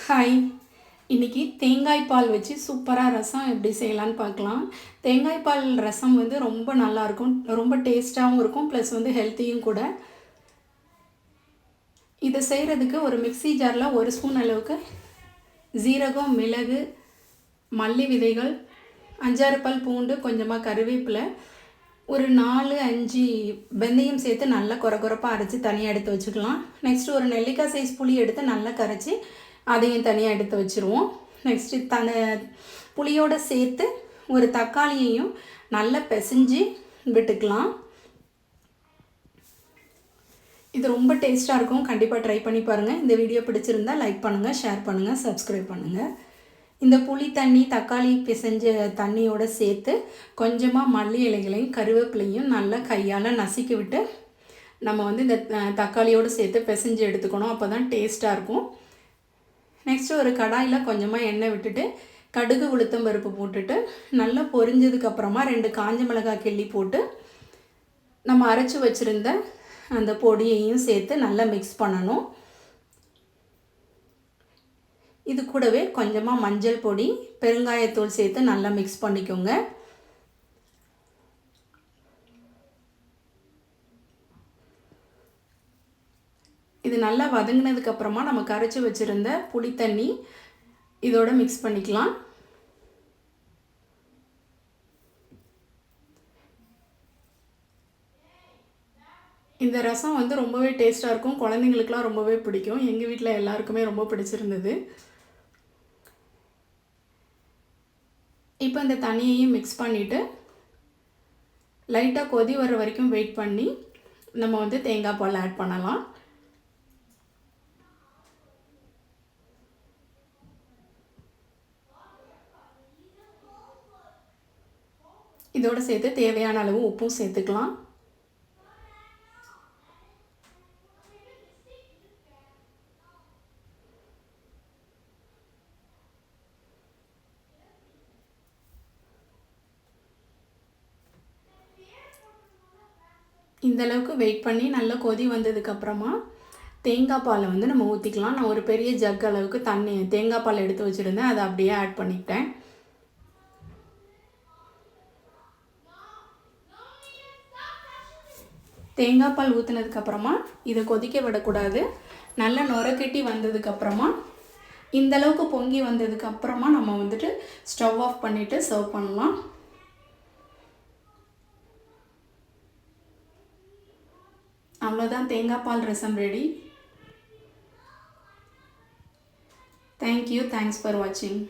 Hi. இன்றைக்கி தேங்காய் பால் வச்சு சூப்பராக ரசம் எப்படி செய்யலான்னு பார்க்கலாம். தேங்காய் பால் ரசம் வந்து ரொம்ப நல்லாயிருக்கும், ரொம்ப டேஸ்ட்டாகவும் இருக்கும், ப்ளஸ் வந்து ஹெல்த்தியும் கூட. இதை செய்கிறதுக்கு ஒரு மிக்ஸி ஜாரில் 1 ஸ்பூன் அளவுக்கு ஜீரகம், மிளகு, மல்லி விதைகள், 5-6 பல் பூண்டு, கொஞ்சமாக கருவேப்பிலை, ஒரு 4-5 வெந்தயம் சேர்த்து நல்லா கொரகொரப்பாக அரைச்சி தனியாக எடுத்து வச்சுக்கலாம். நெக்ஸ்ட்டு ஒரு நெல்லிக்காய் சைஸ் புளி எடுத்து நல்லா கரைச்சி அதையும் தனியாக எடுத்து வச்சுருவோம். நெக்ஸ்ட்டு புளியோடு சேர்த்து ஒரு தக்காளியையும் நல்லா பிசைஞ்சு விட்டுக்கலாம். இது ரொம்ப டேஸ்ட்டாக இருக்கும், கண்டிப்பாக ட்ரை பண்ணி பாருங்கள். இந்த வீடியோ பிடிச்சிருந்தால் லைக் பண்ணுங்கள், ஷேர் பண்ணுங்கள், சப்ஸ்கிரைப் பண்ணுங்கள். இந்த புளி தண்ணி, தக்காளி பிசைஞ்ச தண்ணியோடு சேர்த்து கொஞ்சமாக மல்லி இலைகளையும் கருவேப்பிலையும் நல்லா கையால் நசுக்கி விட்டு நம்ம வந்து இந்த தக்காளியோடு சேர்த்து பிசைஞ்சு எடுத்துக்கணும். அப்போ தான் டேஸ்ட்டாக இருக்கும். நெக்ஸ்ட்டு ஒரு கடாயில் கொஞ்சமாக எண்ணெய் விட்டுட்டு கடுகு, உளுத்தம் பருப்பு போட்டுட்டு நல்லா பொரிஞ்சதுக்கப்புறமா 2 காஞ்ச மிளகாய் கிள்ளி போட்டு நம்ம அரைச்சி வச்சுருந்த அந்த பொடியையும் சேர்த்து நல்லா மிக்ஸ் பண்ணணும். இது கூடவே கொஞ்சமாக மஞ்சள் பொடி, பெருங்காயத்தூள் சேர்த்து நல்லா மிக்ஸ் பண்ணிக்கோங்க. இது நல்லா வதங்கினதுக்கப்புறமா நம்ம கரைச்சி வச்சுருந்த புளி தண்ணி இதோட மிக்ஸ் பண்ணிக்கலாம். இந்த ரசம் வந்து ரொம்பவே டேஸ்ட்டாக இருக்கும், குழந்தைங்களுக்குலாம் ரொம்பவே பிடிக்கும். எங்கள் வீட்டில் எல்லாருக்குமே ரொம்ப பிடிச்சிருந்தது. இப்போ இந்த தண்ணியையும் மிக்ஸ் பண்ணிவிட்டு லைட்டாக கொதி வர வரைக்கும் வெயிட் பண்ணி நம்ம வந்து தேங்காய் பால் ஆட் பண்ணலாம். இதோடு சேர்த்து தேவையான அளவு உப்பும் சேர்த்துக்கலாம். இந்தளவுக்கு வெயிட் பண்ணி நல்லா கொதி வந்ததுக்கப்புறமா தேங்காய் பாலை வந்து நம்ம ஊற்றிக்கலாம். நான் ஒரு பெரிய ஜக் அளவுக்கு தேங்காய் பால் எடுத்து வச்சுருந்தேன், அதை அப்படியே ஆட் பண்ணிக்கிட்டேன். தேங்காய் பால் ஊற்றினதுக்கப்புறமா இதை கொதிக்க விடக்கூடாது. நல்லா நுரக்கட்டி வந்ததுக்கப்புறமா இந்தளவுக்கு பொங்கி வந்ததுக்கப்புறமா நம்ம வந்துட்டு ஸ்டவ் ஆஃப் பண்ணிவிட்டு சர்வ் பண்ணலாம். அவ்வளோதான், தேங்காய் பால் ரசம் ரெடி. தேங்க்யூ. தேங்க்ஸ் ஃபார் வாட்சிங்.